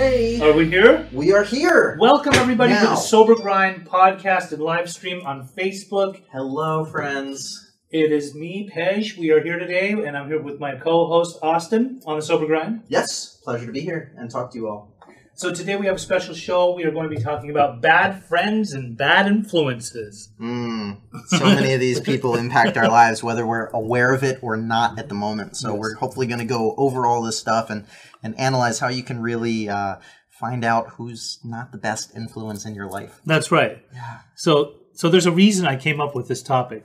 Hey! Are we here? We are here! Welcome everybody to the Sober Grind podcast and live stream on Facebook. Hello, friends. It is me, Pej. We are here today, and I'm here with my co-host, Austin, on the Sober Grind. Yes, pleasure to be here and talk to you all. So today we have a special show. We are going to be talking about bad friends and bad influences. So many of these people impact our lives, whether we're aware of it or not at the moment. So we're hopefully going to go over all this stuff and analyze how you can really find out who's not the best influence in your life. That's right. Yeah. So there's a reason I came up with this topic.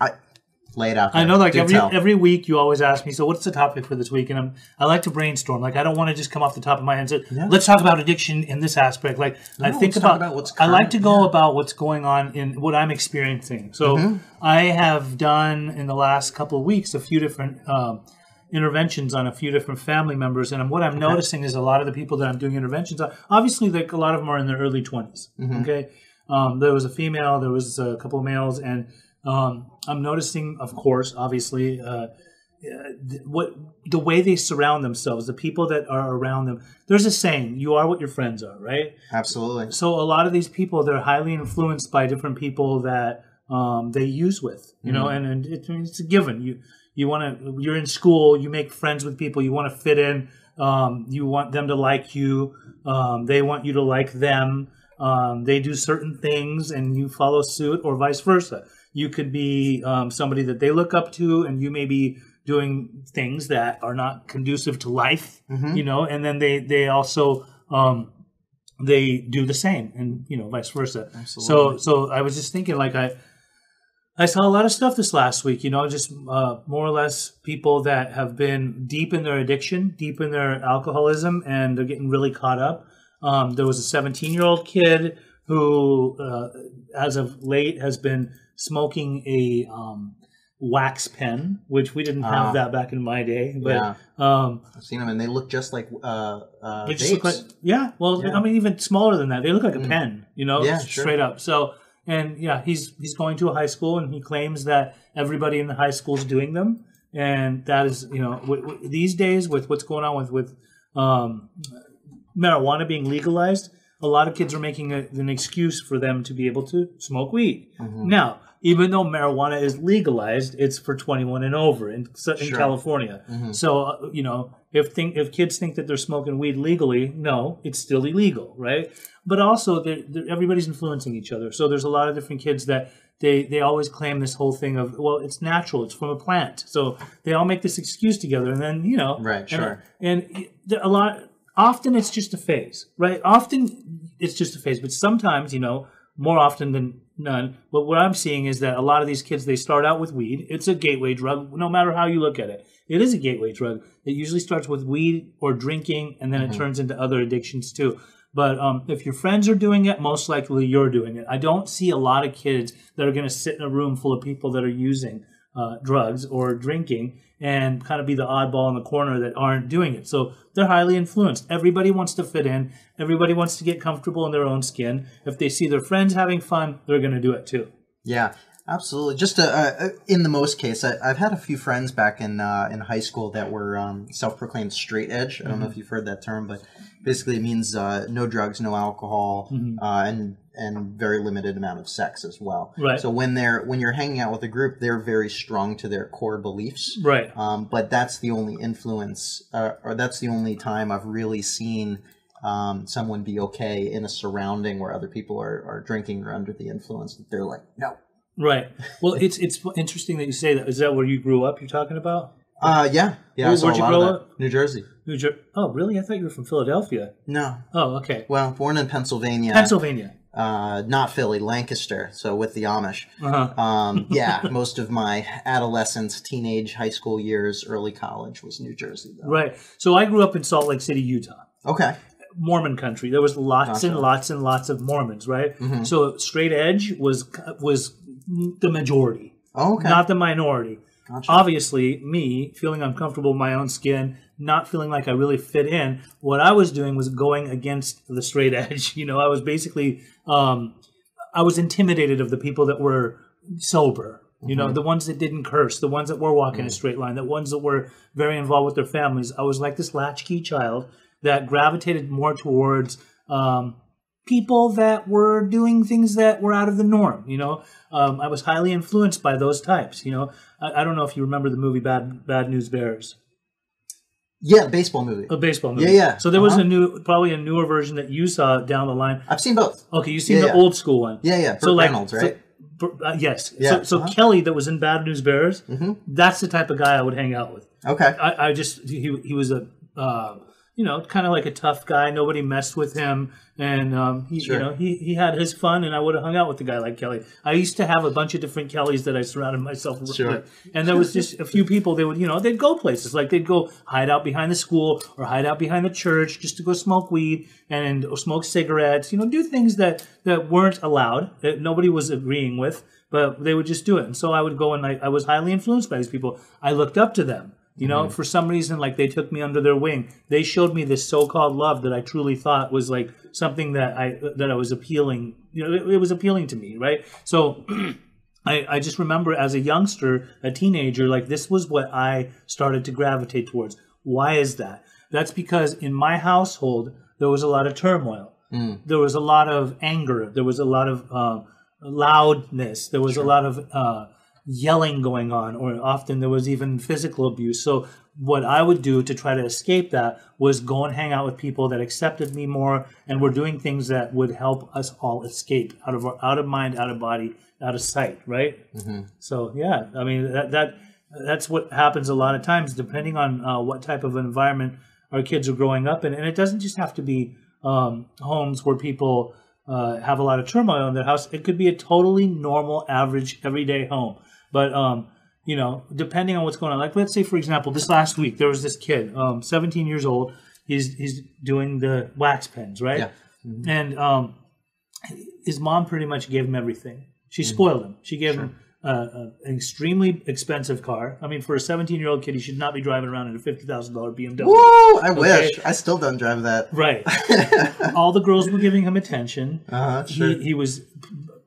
Lay it out there. I know, like every week you always ask me, so what's the topic for this week? And I like to brainstorm. Like, I don't want to just come off the top of my head and say, let's talk about addiction in this aspect. Like, I think about what's current. I like to go about what's going on in what I'm experiencing. So I have done in the last couple of weeks a few different interventions on a few different family members, and what I'm noticing is a lot of the people that I'm doing interventions on, obviously, like a lot of them are in their early 20s. Okay, there was a female, there was a couple of males, and I'm noticing, of course, obviously, the way they surround themselves, the people that are around them. There's a saying, you are what your friends are, right? Absolutely. So a lot of these people, they're highly influenced by different people that they use with, you know, and it's a given. You're in school, you make friends with people, you want to fit in, you want them to like you, they want you to like them, they do certain things and you follow suit, or vice versa. You could be somebody that they look up to, and you may be doing things that are not conducive to life, you know, and then they also they do the same, and you know, vice versa. Absolutely. So I was just thinking, like, I saw a lot of stuff this last week, you know, just more or less people that have been deep in their addiction, deep in their alcoholism, and they're getting really caught up. There was a 17-year-old kid who, as of late, has been smoking a wax pen, which we didn't have that back in my day. But I've seen them, and they look just like they just look like, I mean, even smaller than that. They look like a pen, you know, straight up. So, and he's going to a high school, and he claims that everybody in the high school is doing them, and that is, you know, these days with what's going on with marijuana being legalized, a lot of kids are making an excuse for them to be able to smoke weed. Now, even though marijuana is legalized, it's for 21 and over in California. So, you know, if kids think that they're smoking weed legally, no, it's still illegal, right? But also, everybody's influencing each other. So there's a lot of different kids that they always claim this whole thing of, well, it's natural, it's from a plant. So they all make this excuse together, and then, you know. Right, sure. And often it's just a phase, right? Often it's just a phase, but sometimes, you know, more often than none, but what I'm seeing is that a lot of these kids, they start out with weed. It's a gateway drug, no matter how you look at it. It is a gateway drug. It usually starts with weed or drinking, and then it turns into other addictions too. But if your friends are doing it, most likely you're doing it. I don't see a lot of kids that are going to sit in a room full of people that are using drugs or drinking and kind of be the oddball in the corner that aren't doing it. So they're highly influenced. Everybody wants to fit in. Everybody wants to get comfortable in their own skin. If they see their friends having fun, they're going to do it too. Yeah, absolutely. Just in the most case, I've had a few friends back in high school that were self-proclaimed straight edge. I don't know if you've heard that term, but basically it means no drugs, no alcohol, and very limited amount of sex as well. Right. So when you're hanging out with a group, they're very strong to their core beliefs. Right. But that's the only influence, or that's the only time I've really seen someone be okay in a surrounding where other people are drinking or under the influence. That they're like, no. Right. Well, it's interesting that you say that. Is that where you grew up? You're talking about? Yeah. Where'd you grow up? New Jersey. Oh, really? I thought you were from Philadelphia. No. Oh, okay. Well, born in Pennsylvania. Not Philly, Lancaster. So with the Amish. Yeah. Most of my adolescence, teenage, high school years, early college was New Jersey, though. Right. So I grew up in Salt Lake City, Utah. Okay. Mormon country. There was lots and lots and lots of Mormons, right? So straight edge was the majority, not the minority. Gotcha. Obviously, me feeling uncomfortable in my own skin, not feeling like I really fit in, what I was doing was going against the straight edge. You know, I was basically, I was intimidated of the people that were sober. You know, the ones that didn't curse, the ones that were walking a straight line, the ones that were very involved with their families. I was like this latchkey child that gravitated more towards people that were doing things that were out of the norm. I was highly influenced by those types. I don't know if you remember the movie Bad News Bears. Yeah, baseball movie. A baseball movie. Yeah. So there was probably a newer version that you saw down the line. I've seen both. Okay, you've seen the old school one. Yeah. Burt Reynolds, right? Yes. Yeah. So Kelly, that was in Bad News Bears, that's the type of guy I would hang out with. Okay. He was a kind of like a tough guy. Nobody messed with him, and he had his fun. And I would have hung out with a guy like Kelly. I used to have a bunch of different Kellys that I surrounded myself with, and there was just a few people. They would they'd go places, like they'd go hide out behind the school or hide out behind the church just to go smoke weed or smoke cigarettes. Do things that weren't allowed, that nobody was agreeing with, but they would just do it. And so I would go, and I was highly influenced by these people. I looked up to them. For some reason, like, they took me under their wing. They showed me this so-called love that I truly thought was like something that I was appealing. It was appealing to me, right? So I just remember as a youngster, a teenager, like, this was what I started to gravitate towards. Why is that? That's because in my household, there was a lot of turmoil. There was a lot of anger. There was a lot of loudness. There was a lot of yelling going on, or often there was even physical abuse. So what I would do to try to escape that was go and hang out with people that accepted me more and were doing things that would help us all escape out of mind, out of body, out of sight, right? So yeah, I mean that's what happens a lot of times, depending on what type of environment our kids are growing up in. And it doesn't just have to be homes where people have a lot of turmoil in their house. It could be a totally normal, average, everyday home. But, depending on what's going on. Like, let's say, for example, this last week, there was this kid, 17 years old. He's doing the wax pens, right? Yeah. And his mom pretty much gave him everything. She spoiled him. She gave him an extremely expensive car. I mean, for a 17-year-old kid, he should not be driving around in a $50,000 BMW. Woo! I wish. I still don't drive that. Right. All the girls were giving him attention. Sure. He was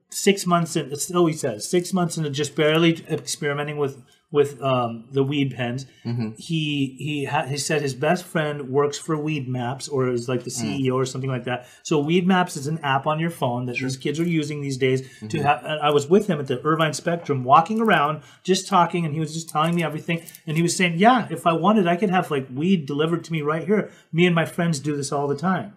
6 months in. Still, he says 6 months into just barely experimenting with the weed pens. He said his best friend works for Weed Maps, or is like the CEO or something like that. So Weed Maps is an app on your phone that these kids are using these days to have. And I was with him at the Irvine Spectrum, walking around, just talking, and he was just telling me everything. And he was saying, "Yeah, if I wanted, I could have like weed delivered to me right here. Me and my friends do this all the time."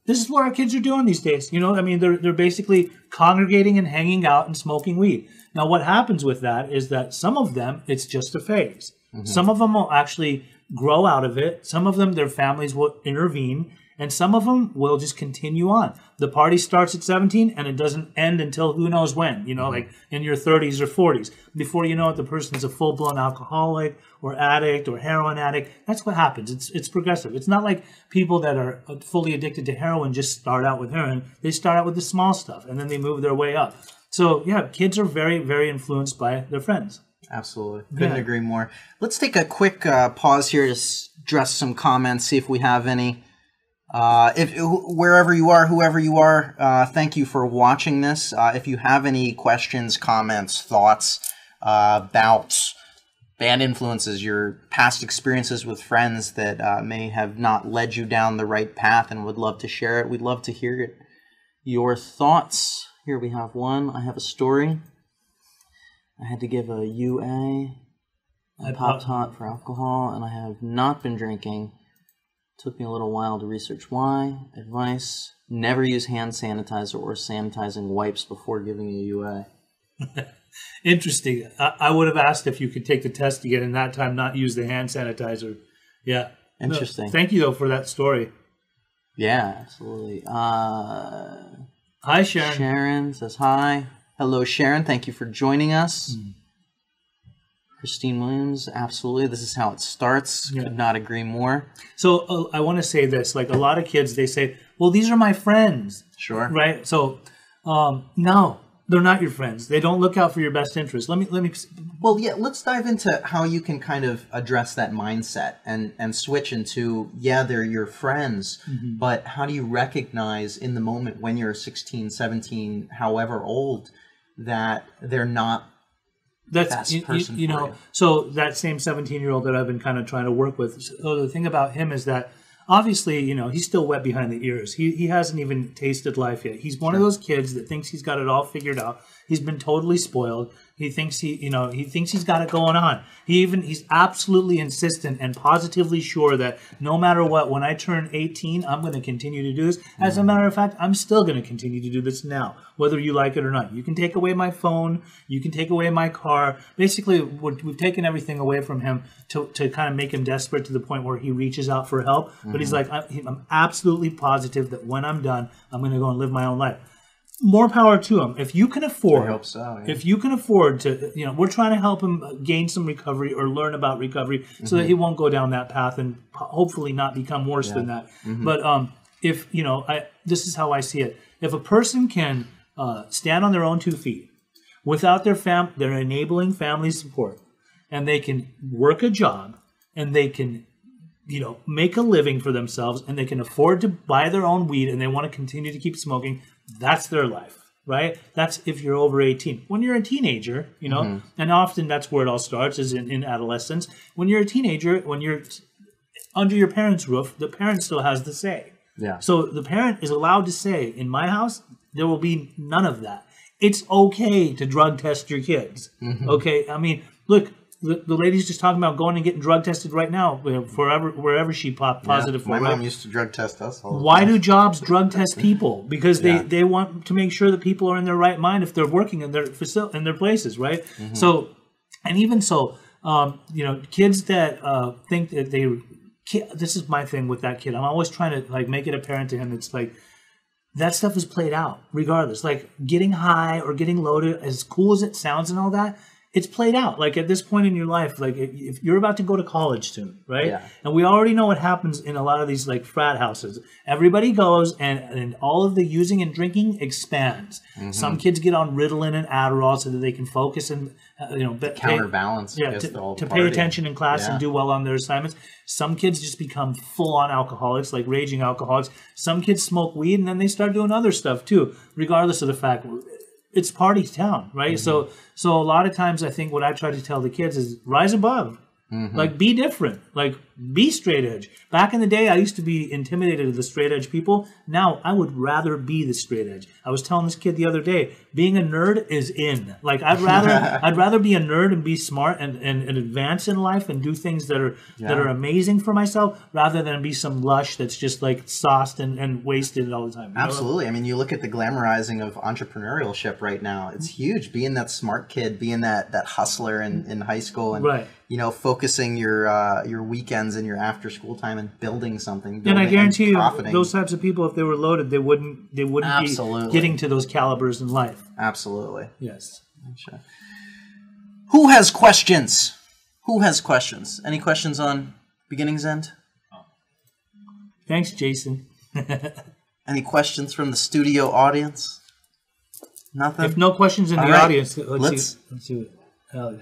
This is what our kids are doing these days. I mean, they're basically congregating and hanging out and smoking weed. Now, what happens with that is that some of them, it's just a phase. Some of them will actually grow out of it. Some of them, their families will intervene. And some of them will just continue on. The party starts at 17 and it doesn't end until who knows when, like in your 30s or 40s. Before you know it, the person's a full-blown alcoholic or addict or heroin addict. That's what happens. It's progressive. It's not like people that are fully addicted to heroin just start out with heroin. They start out with the small stuff and then they move their way up. So, yeah, kids are very, very influenced by their friends. Absolutely. Couldn't agree more. Let's take a quick pause here to address some comments, see if we have any. Wherever you are, whoever you are, thank you for watching this. If you have any questions, comments, thoughts about bad influences, your past experiences with friends that may have not led you down the right path and would love to share it, we'd love to hear it. Your thoughts. Here we have one. I have a story. I had to give a UA, a Pop-Tart for alcohol, and I have not been drinking. Took me a little while to research why. Advice: never use hand sanitizer or sanitizing wipes before giving a UA. Interesting. I would have asked if you could take the test again and that time not use the hand sanitizer. Yeah. Interesting. No, thank you, though, for that story. Yeah, absolutely. Hi, Sharon. Sharon says hi. Hello, Sharon. Thank you for joining us. Christine Williams, absolutely. This is how it starts. Could not agree more. So I want to say this. Like, a lot of kids, they say, well, these are my friends. Sure. Right? So, no, they're not your friends. They don't look out for your best interest. Let me. Well, yeah, let's dive into how you can kind of address that mindset and switch into, they're your friends, but how do you recognize in the moment when you're 16, 17, however old, that they're not that's you know. So that same 17-year-old that I've been kind of trying to work with. So the thing about him is that obviously, he's still wet behind the ears. He hasn't even tasted life yet. He's one of those kids that thinks he's got it all figured out. He's been totally spoiled. He thinks he thinks he's got it going on. He's absolutely insistent and positively sure that no matter what, when I turn 18, I'm going to continue to do this. As a matter of fact, I'm still going to continue to do this now, whether you like it or not. You can take away my phone. You can take away my car. Basically, we've taken everything away from him to kind of make him desperate to the point where he reaches out for help. But he's like, I'm absolutely positive that when I'm done, I'm going to go and live my own life. More power to him. If you can afford, I hope so, yeah. If you can afford to, we're trying to help him gain some recovery or learn about recovery so that he won't go down that path and hopefully not become worse than that. But if this is how I see it. If a person can stand on their own 2 feet without their enabling family support, and they can work a job, and they can make a living for themselves, and they can afford to buy their own weed, and they want to continue to keep smoking, that's their life, right? That's if you're over 18. When you're a teenager, and often that's where it all starts, is in adolescence. When you're a teenager, when you're under your parents' roof, the parent still has the say. Yeah. So the parent is allowed to say, in my house, there will be none of that. It's okay to drug test your kids. Okay? I mean, look, the lady's just talking about going and getting drug tested right now, wherever she popped positive for. My mom used to drug test us. Why do jobs drug test people? Because they want to make sure that people are in their right mind if they're working in their places, right? So, and even so, kids that think that this is my thing with that kid. I'm always trying to make it apparent to him. It's like, that stuff is played out regardless. Like getting high or getting loaded, as cool as it sounds and all that, it's played out. Like at this point in your life, like if you're about to go to college soon, right? Yeah. And we already know what happens in a lot of these like frat houses. Everybody goes and all of the using and drinking expands. Some kids get on Ritalin and Adderall so that they can focus and counterbalance. To pay attention in class and do well on their assignments. Some kids just become full-on alcoholics, like raging alcoholics. Some kids smoke weed and then they start doing other stuff too, regardless of the fact it's party town, right? So a lot of times I think what I try to tell the kids is rise above. Like be different, like be straight edge. Back in the day, I used to be intimidated of the straight edge people. Now I would rather be the straight edge. I was telling this kid the other day, being a nerd is in. Like I'd rather be a nerd and be smart and advance in life and do things that are amazing for myself rather than be some lush that's just like sauced and wasted all the time. Absolutely. I mean, you look at the glamorizing of entrepreneurship right now. It's huge. Being that smart kid, being that hustler in high school, and focusing your weekends and your after school time and building something. And I guarantee you, those types of people, if they were loaded, they wouldn't be getting to those calibers in life. Absolutely. Yes. Sure. Who has questions? Any questions on Beginning's End? Thanks, Jason. Any questions from the studio audience? Nothing? If no questions in the audience, let's see.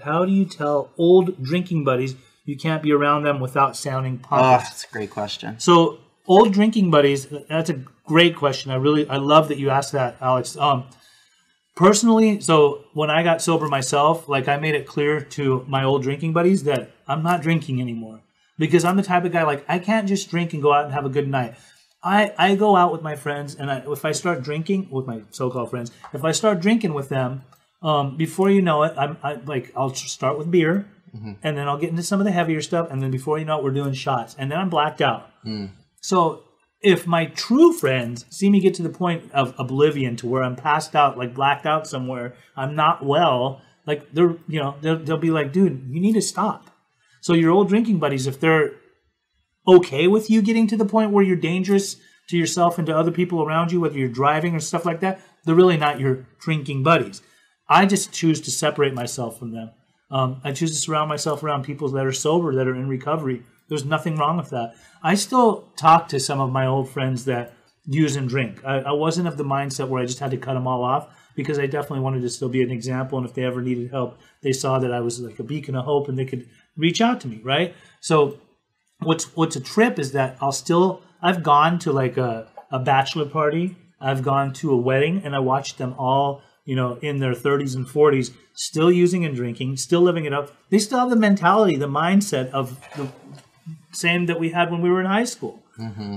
How do you tell old drinking buddies you can't be around them without sounding pompous? That's a great question. So, old drinking buddies, that's a great question. I love that you asked that, Alex. Personally, so when I got sober myself, like I made it clear to my old drinking buddies that I'm not drinking anymore. Because I'm the type of guy, like, I can't just drink and go out and have a good night. I go out with my friends, and if I start drinking with my so-called friends, if I start drinking with them, before you know it, I'll start with beer, and then I'll get into some of the heavier stuff, and then before you know it, we're doing shots, and then I'm blacked out. So if my true friends see me get to the point of oblivion to where I'm passed out, like blacked out somewhere, I'm not well, like they'll be like, dude, you need to stop. So your old drinking buddies, if they're okay with you getting to the point where you're dangerous to yourself and to other people around you, whether you're driving or stuff like that, they're really not your drinking buddies. I just choose to separate myself from them. I choose to surround myself around people that are sober, that are in recovery. There's nothing wrong with that. I still talk to some of my old friends that use and drink. I wasn't of the mindset where I just had to cut them all off, because I definitely wanted to still be an example. And if they ever needed help, they saw that I was like a beacon of hope and they could reach out to me, right? So what's a trip is that I've gone to like a bachelor party. I've gone to a wedding, and I watched them all, in their 30s and 40s, still using and drinking, still living it up. They still have the mentality, the mindset of same that we had when we were in high school.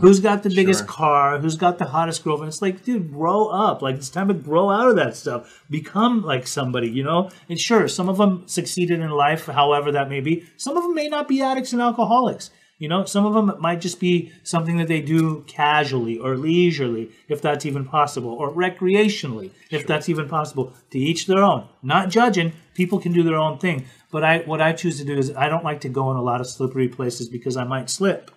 Who's got the biggest Sure. car? Who's got the hottest girlfriend? It's like, dude, grow up. Like, it's time to grow out of that stuff. Become like somebody, you know? And sure, some of them succeeded in life, however that may be. Some of them may not be addicts and alcoholics. You know, some of them might just be something that they do casually or leisurely, if that's even possible, or recreationally, if that's even possible. To each their own. Not judging. People can do their own thing. But what I choose to do is I don't like to go in a lot of slippery places because I might slip.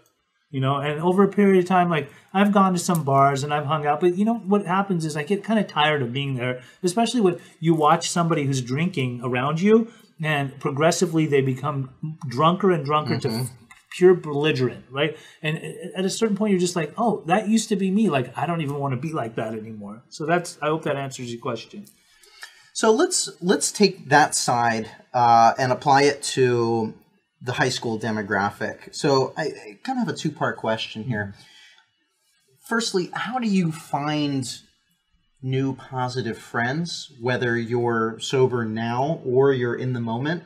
You know, and over a period of time, like, I've gone to some bars and I've hung out, but you know, what happens is I get kind of tired of being there, especially when you watch somebody who's drinking around you, and progressively they become drunker and drunker to pure belligerent, right? And at a certain point, you're just like, oh, that used to be me. Like, I don't even want to be like that anymore. So I hope that answers your question. So let's take that side and apply it to the high school demographic. So I kind of have a two-part question here. Firstly, how do you find new positive friends, whether you're sober now or you're in the moment?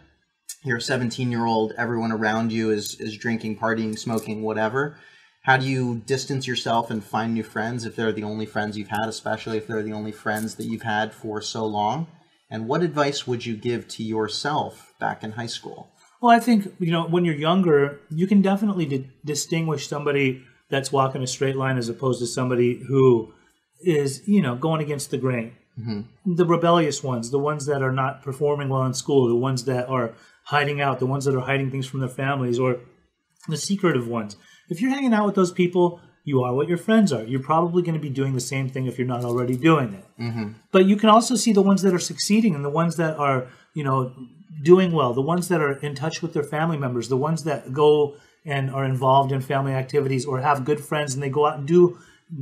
You're a 17-year-old, everyone around you is drinking, partying, smoking, whatever. How do you distance yourself and find new friends if they're the only friends you've had, especially if they're the only friends that you've had for so long? And what advice would you give to yourself back in high school? Well, I think, you know, when you're younger, you can definitely distinguish somebody that's walking a straight line as opposed to somebody who is, you know, going against the grain. The rebellious ones, the ones that are not performing well in school, the ones that are hiding out, the ones that are hiding things from their families, or the secretive ones. If you're hanging out with those people, you are what your friends are. You're probably going to be doing the same thing if you're not already doing it. But you can also see the ones that are succeeding and the ones that are, you know, doing well, the ones that are in touch with their family members, the ones that go and are involved in family activities or have good friends and they go out and do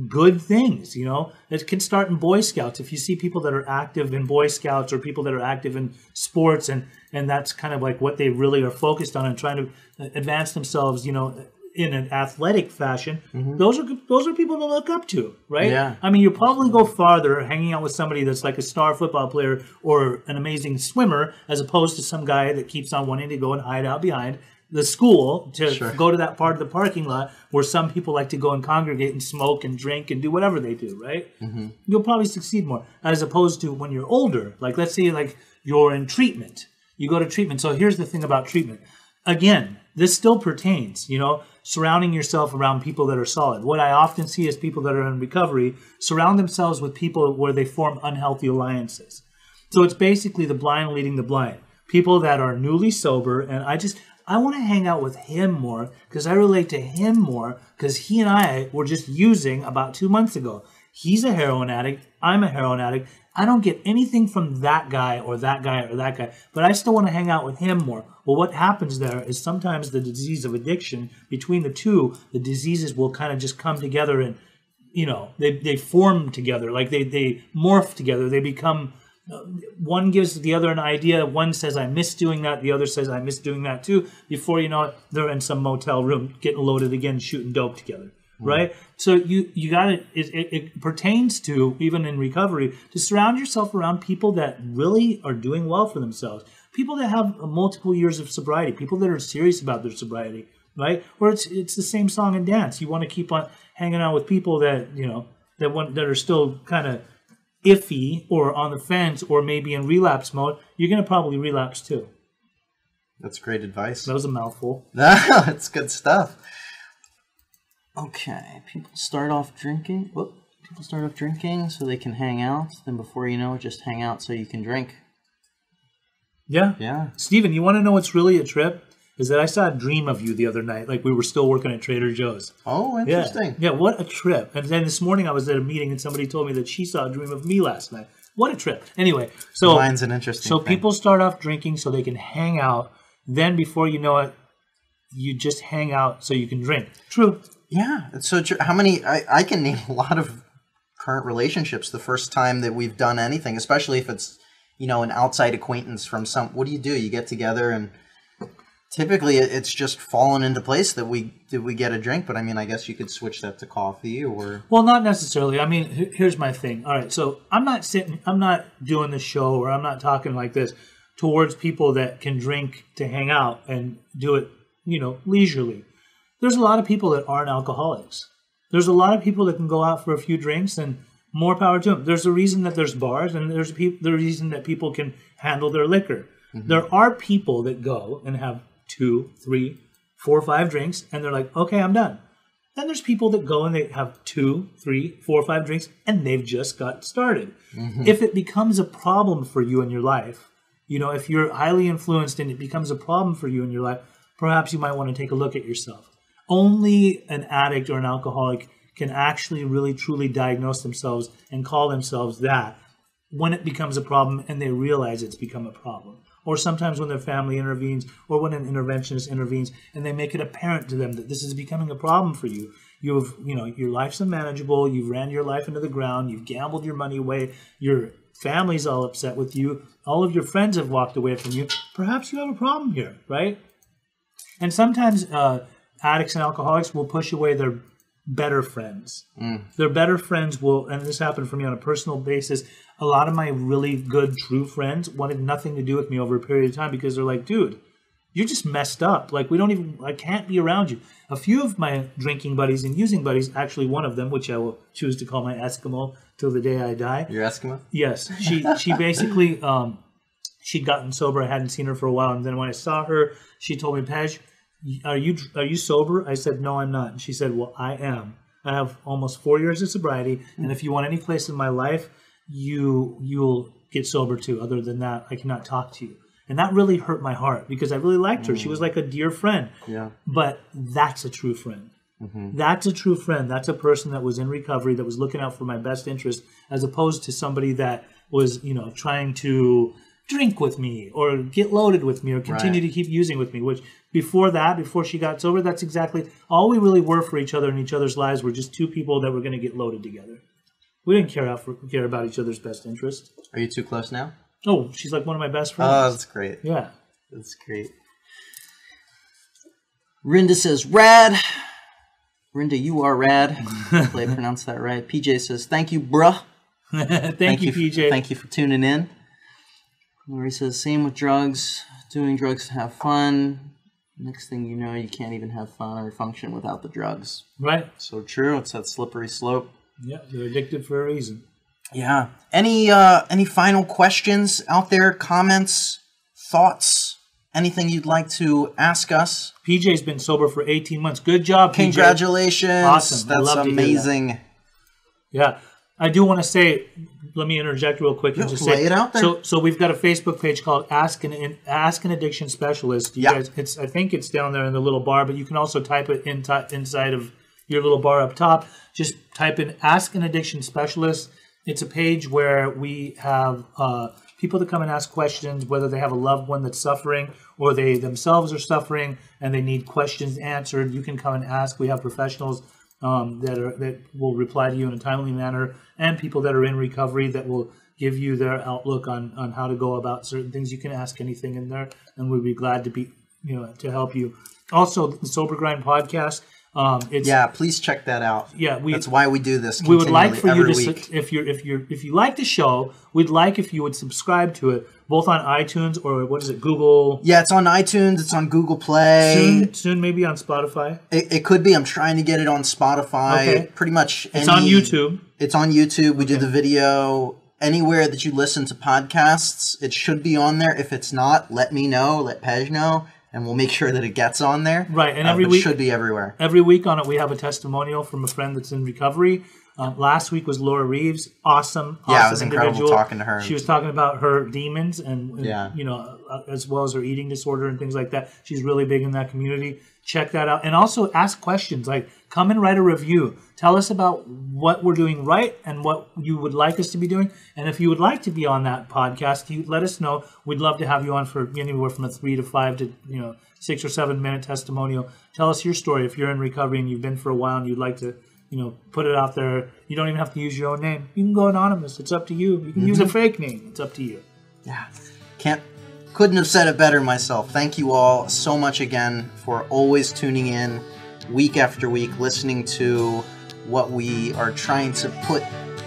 good things, you know. It can start in Boy Scouts. If you see people that are active in Boy Scouts or people that are active in sports and that's kind of like what they really are focused on and trying to advance themselves, you know, in an athletic fashion, those are people to look up to, right? Yeah. I mean, you probably go farther hanging out with somebody that's like a star football player or an amazing swimmer as opposed to some guy that keeps on wanting to go and hide out behind the school to go to that part of the parking lot where some people like to go and congregate and smoke and drink and do whatever they do, right? You'll probably succeed more as opposed to when you're older. Like, let's say like you're in treatment. You go to treatment. So here's the thing about treatment. Again, this still pertains, you know, surrounding yourself around people that are solid. What I often see is people that are in recovery surround themselves with people where they form unhealthy alliances. So it's basically the blind leading the blind. People that are newly sober, and I want to hang out with him more because I relate to him more because he and I were just using about 2 months ago. He's a heroin addict. I'm a heroin addict. I don't get anything from that guy or that guy or that guy, but I still want to hang out with him more. Well, what happens there is sometimes the disease of addiction, between the two, the diseases will kind of just come together and, you know, they form together, like they morph together. They become, one gives the other an idea. One says, I miss doing that. The other says, I miss doing that too. Before you know it, they're in some motel room getting loaded again, shooting dope together. Right? So you got to, it pertains to, even in recovery, to surround yourself around people that really are doing well for themselves. People that have multiple years of sobriety, people that are serious about their sobriety, right? Or it's the same song and dance. You want to keep on hanging out with people that, you know, that are still kind of iffy or on the fence or maybe in relapse mode. You're going to probably relapse too. That's great advice. That was a mouthful. That's good stuff. Okay, people start off drinking. People start off drinking so they can hang out. Then before you know it, just hang out so you can drink. Yeah. Yeah. Steven, you want to know what's really a trip? Is that I saw a dream of you the other night. Like we were still working at Trader Joe's. Oh, interesting. Yeah, what a trip. And then this morning I was at a meeting and somebody told me that she saw a dream of me last night. What a trip. Anyway, so mine's an interesting thing. People start off drinking so they can hang out. Then before you know it, you just hang out so you can drink. True. Yeah, it's so true. How many? I can name a lot of current relationships the first time that we've done anything, especially if it's, you know, an outside acquaintance from some. What do? You get together and typically it's just fallen into place that we get a drink. But I mean, I guess you could switch that to coffee or. Well, not necessarily. I mean, here's my thing. All right, so I'm not doing this show or I'm not talking like this towards people that can drink to hang out and do it, you know, leisurely. There's a lot of people that aren't alcoholics. There's a lot of people that can go out for a few drinks, and more power to them. There's a reason that there's bars, and there's the reason that people can handle their liquor. Mm-hmm. There are people that go and have 2, 3, 4, 5 drinks, and they're like, okay, I'm done. Then there's people that go and they have 2, 3, 4, 5 drinks, and they've just got started. Mm-hmm. If it becomes a problem for you in your life, if you're highly influenced and it becomes a problem for you in your life, perhaps you might want to take a look at yourself. Only an addict or an alcoholic can actually really truly diagnose themselves and call themselves that when it becomes a problem and they realize it's become a problem. Or sometimes when their family intervenes, or when an interventionist intervenes and they make it apparent to them that this is becoming a problem for you. Your life's unmanageable, you've ran your life into the ground, you've gambled your money away, your family's all upset with you, all of your friends have walked away from you. Perhaps you have a problem here, right? And sometimes addicts and alcoholics will push away their better friends. Their better friends will, and this happened for me on a personal basis, a lot of my really good, true friends wanted nothing to do with me over a period of time because they're like, dude, you're just messed up. Like, I can't be around you. A few of my drinking buddies and using buddies, actually one of them, which I will choose to call my Eskimo till the day I die. Your Eskimo? Yes. She basically, she'd gotten sober. I hadn't seen her for a while. And then when I saw her, she told me, Pej, are you sober? I said, no, I'm not. And she said, well, I am. I have almost 4 years of sobriety. And if you want any place in my life, you'll get sober too. Other than that, I cannot talk to you. And that really hurt my heart because I really liked her. She was like a dear friend. Yeah. But that's a true friend. Mm-hmm. That's a true friend. That's a person that was in recovery, that was looking out for my best interest, as opposed to somebody that was, trying to drink with me or get loaded with me or continue to keep using with me, which before she got sober, that's exactly all we really were for each other in each other's lives. Were just two people that were going to get loaded together. We didn't care about each other's best interest. Are you too close now? Oh, she's like one of my best friends. Oh, that's great. Yeah. That's great. Rinda says, rad. Rinda, you are rad. Hopefully I pronounced that right. PJ says, thank you, bruh. Thank you, PJ. Thank you for tuning in. Lori says, same with drugs. Doing drugs to have fun. Next thing you know, you can't even have fun or function without the drugs. Right. So true. It's that slippery slope. Yeah, they're addicted for a reason. Yeah. Any final questions out there? Comments? Thoughts? Anything you'd like to ask us? PJ's been sober for 18 months. Good job, PJ. Congratulations. Awesome. That's amazing. That. Yeah. I do want to say, let me interject real quick and just lay it out there. So we've got a Facebook page called Ask an Addiction Specialist. You guys, I think it's down there in the little bar, but you can also type it inside of your little bar up top. Just type in Ask an Addiction Specialist. It's a page where we have people that come and ask questions, whether they have a loved one that's suffering or they themselves are suffering and they need questions answered. You can come and ask. We have professionals that will reply to you in a timely manner, and people that are in recovery that will give you their outlook on how to go about certain things. You can ask anything in there, and we'd be glad to be to help you. Also, the Sober Grind podcast. Please check that out. Yeah, that's why we do this. We would like for you to, week. if you like the show, we'd like if you would subscribe to it, both on iTunes or what is it, Google? Yeah, it's on iTunes. It's on Google Play. Soon maybe on Spotify. It could be. I'm trying to get it on Spotify. Okay. Pretty much. It's on YouTube. It's on YouTube. We do the video. Anywhere that you listen to podcasts, it should be on there. If it's not, let me know. Let Pej know. And we'll make sure that it gets on there. Right, and every week it should be everywhere. Every week on it, we have a testimonial from a friend that's in recovery. Last week was Laura Reeves. Awesome. Yeah, it was incredible talking to her. She was talking about her demons and as well as her eating disorder and things like that. She's really big in that community. Check that out, and also ask questions. Like, come and write a review. Tell us about what we're doing right and what you would like us to be doing. And if you would like to be on that podcast, you let us know. We'd love to have you on for anywhere from a 3 to 5 to 6 or 7 minute testimonial. Tell us your story. If you're in recovery and you've been for a while and you'd like to put it out there, you don't even have to use your own name. You can go anonymous. It's up to you. You can use a fake name. It's up to you. Yeah. Couldn't have said it better myself. Thank you all so much again for always tuning in week after week, listening to what we are trying to put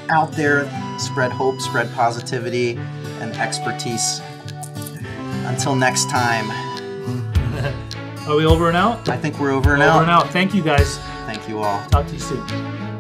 out there, spread hope, spread positivity, and expertise. Until next time. Are we over and out? I think we're over and Over out. and out. Thank you, guys. Thank you all. Talk to you soon.